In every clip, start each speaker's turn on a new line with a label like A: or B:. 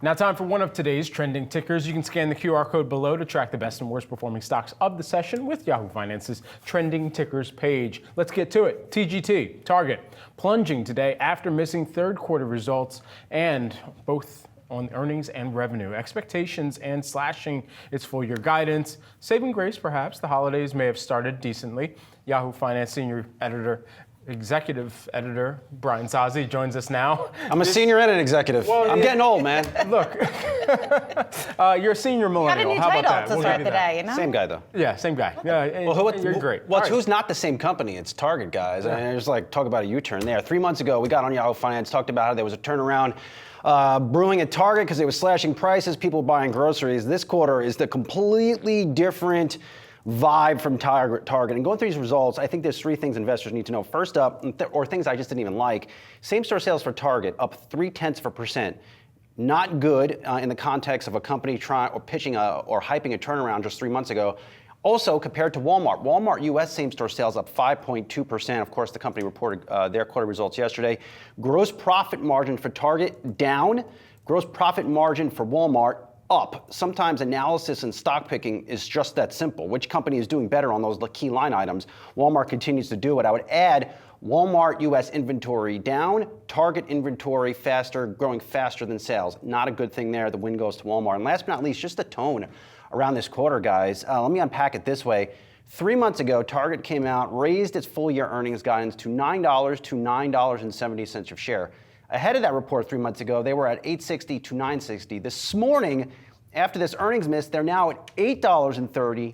A: Now time for one of today's trending tickers. You can scan the QR code below to track the best and worst performing stocks of the session with Yahoo Finance's trending tickers page. Let's get to it. TGT, Target, plunging today after missing third quarter results and both on earnings and revenue expectations and slashing its full year guidance. Saving grace, perhaps. The holidays may have started decently. Yahoo Finance senior executive editor Brian Sozzi joins us now.
B: I'm a senior and an executive. Well, I'm getting old, man.
A: Look, you're a senior millennial.
C: Got a new
A: How about
C: title
A: that?
C: to start the day, you know?
B: Same guy, though.
A: Yeah, same guy. Yeah, you're great.
B: Well, who's not the same company? It's Target, guys. Yeah. And just like talk about a U-turn there. 3 months ago, we got on Yahoo Finance, talked about how there was a turnaround brewing at Target because they were slashing prices, people buying groceries. This quarter is the completely different vibe from Target. And going through these results, I think there's three things investors need to know. First up, or things I just didn't even like, same-store sales for Target up 0.3%. Not good in the context of a company trying or pitching or hyping a turnaround just 3 months ago. Also, compared to Walmart, Walmart U.S. same-store sales up 5.2%. Of course, the company reported their quarter results yesterday. Gross profit margin for Target down. Gross profit margin for Walmart up. Sometimes analysis and stock picking is just that simple. Which company is doing better on those key line items? Walmart continues to do it. I would add Walmart U.S. inventory down, Target inventory growing faster than sales. Not a good thing there. The win goes to Walmart. And last but not least, just the tone around this quarter, guys. Let me unpack it this way. 3 months ago, Target came out, raised its full year earnings guidance to $9 to $9.70 a share. Ahead of that report 3 months ago, they were at $8.60 to $9.60. This morning, after this earnings miss, they're now at $8.30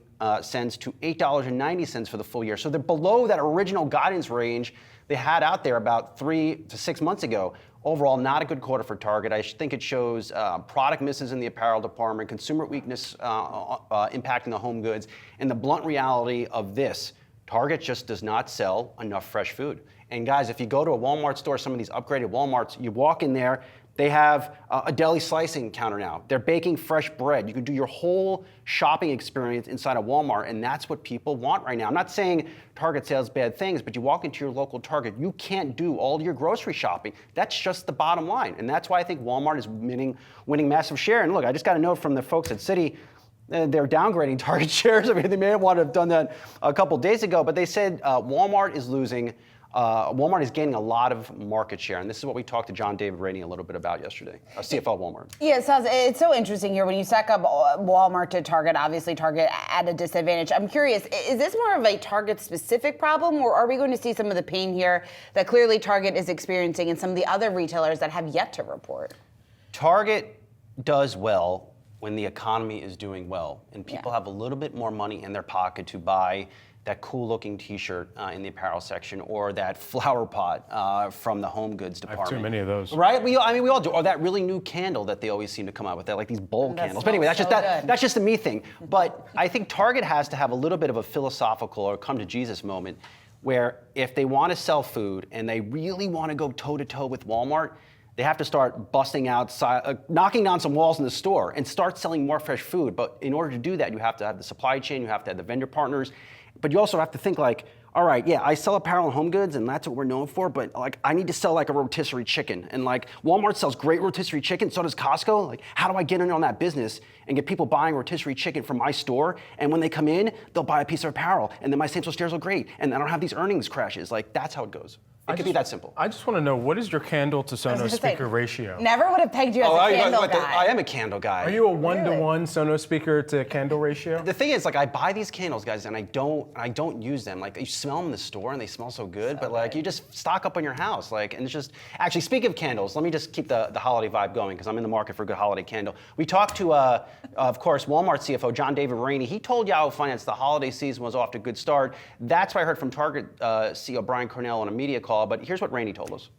B: to $8.90 for the full year. So they're below that original guidance range they had out there about 3 to 6 months ago. Overall, not a good quarter for Target. I think it shows product misses in the apparel department, consumer weakness impacting the home goods, and the blunt reality of this. Target just does not sell enough fresh food. And guys, if you go to a Walmart store, some of these upgraded Walmarts, you walk in there, they have a deli slicing counter now. They're baking fresh bread. You can do your whole shopping experience inside of Walmart, and that's what people want right now. I'm not saying Target sells bad things, but you walk into your local Target, you can't do all your grocery shopping. That's just the bottom line, and that's why I think Walmart is winning massive share. And look, I just got a note from the folks at Citi. They're downgrading Target shares. I mean, they may have wanted to have done that a couple days ago, but they said Walmart is gaining a lot of market share, and this is what we talked to John David Rainey a little bit about yesterday, CFO of Walmart.
C: Yeah, it's so interesting here when you stack up Walmart to Target. Obviously, Target at a disadvantage. I'm curious, is this more of a Target-specific problem, or are we going to see some of the pain here that clearly Target is experiencing and some of the other retailers that have yet to report?
B: Target does well when the economy is doing well, and people have a little bit more money in their pocket to buy that cool-looking T-shirt in the apparel section, or that flower pot from the home goods department.
A: I have too many of those.
B: Right? We all do. Or that really new candle that they always seem to come out with. They're like these bowl candles. But anyway, that's just a me thing. But I think Target has to have a little bit of a philosophical or come to Jesus moment, where if they want to sell food and they really want to go toe-to-toe with Walmart, they have to start busting outside, knocking down some walls in the store and start selling more fresh food. But in order to do that, you have to have the supply chain, you have to have the vendor partners, but you also have to think like, all right, yeah, I sell apparel and home goods, and that's what we're known for, but like I need to sell like a rotisserie chicken. And like Walmart sells great rotisserie chicken, so does Costco. Like, how do I get in on that business and get people buying rotisserie chicken from my store? And when they come in, they'll buy a piece of apparel, and then my same-store sales are great, and I don't have these earnings crashes. Like, that's how it goes. It could be that simple.
A: I just want to know, what is your candle to Sonos speaker ratio?
C: Never would have pegged you as a candle guy.
B: I am a candle guy.
A: Are you a 1-to-1 Sonos speaker to candle ratio?
B: The thing is, like, I buy these candles, guys, and I don't use them. Like, you smell them in the store, and they smell so good, but like, you just stock up on your house. Like, and it's just, actually, speaking of candles, let me just keep the holiday vibe going, because I'm in the market for a good holiday candle. We talked to, of course, Walmart CFO John David Rainey. He told Yahoo Finance the holiday season was off to a good start. That's what I heard from Target CEO Brian Cornell on a media call, but here's what Rainey told us.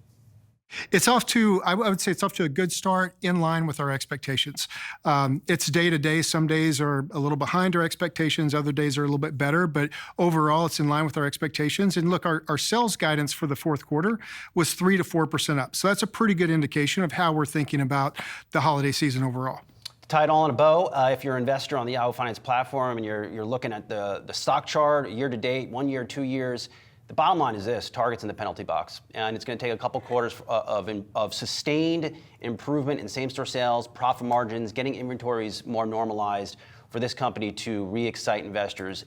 D: It's off to, I would say it's off to a good start, in line with our expectations. It's day to day. Some days are a little behind our expectations. Other days are a little bit better, but overall it's in line with our expectations. And look, our sales guidance for the fourth quarter was 3 to 4% up. So that's a pretty good indication of how we're thinking about the holiday season overall.
B: To tie it all in a bow, if you're an investor on the Yahoo Finance platform and you're looking at the stock chart, year to date, 1 year, 2 years, The bottom line is this: Target's in the penalty box, and it's going to take a couple quarters of sustained improvement in same-store sales, profit margins, getting inventories more normalized for this company to re-excite investors.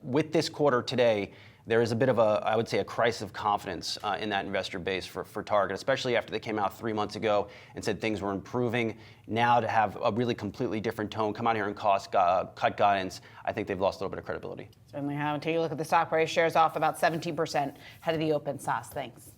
B: With this quarter today, there is a bit of I would say, a crisis of confidence in that investor base for Target, especially after they came out 3 months ago and said things were improving. Now to have a really completely different tone, come out here and cut guidance, I think they've lost a little bit of credibility.
C: Certainly have. Take a look at the stock price. Shares off about 17% ahead of the open. Sauce, thanks.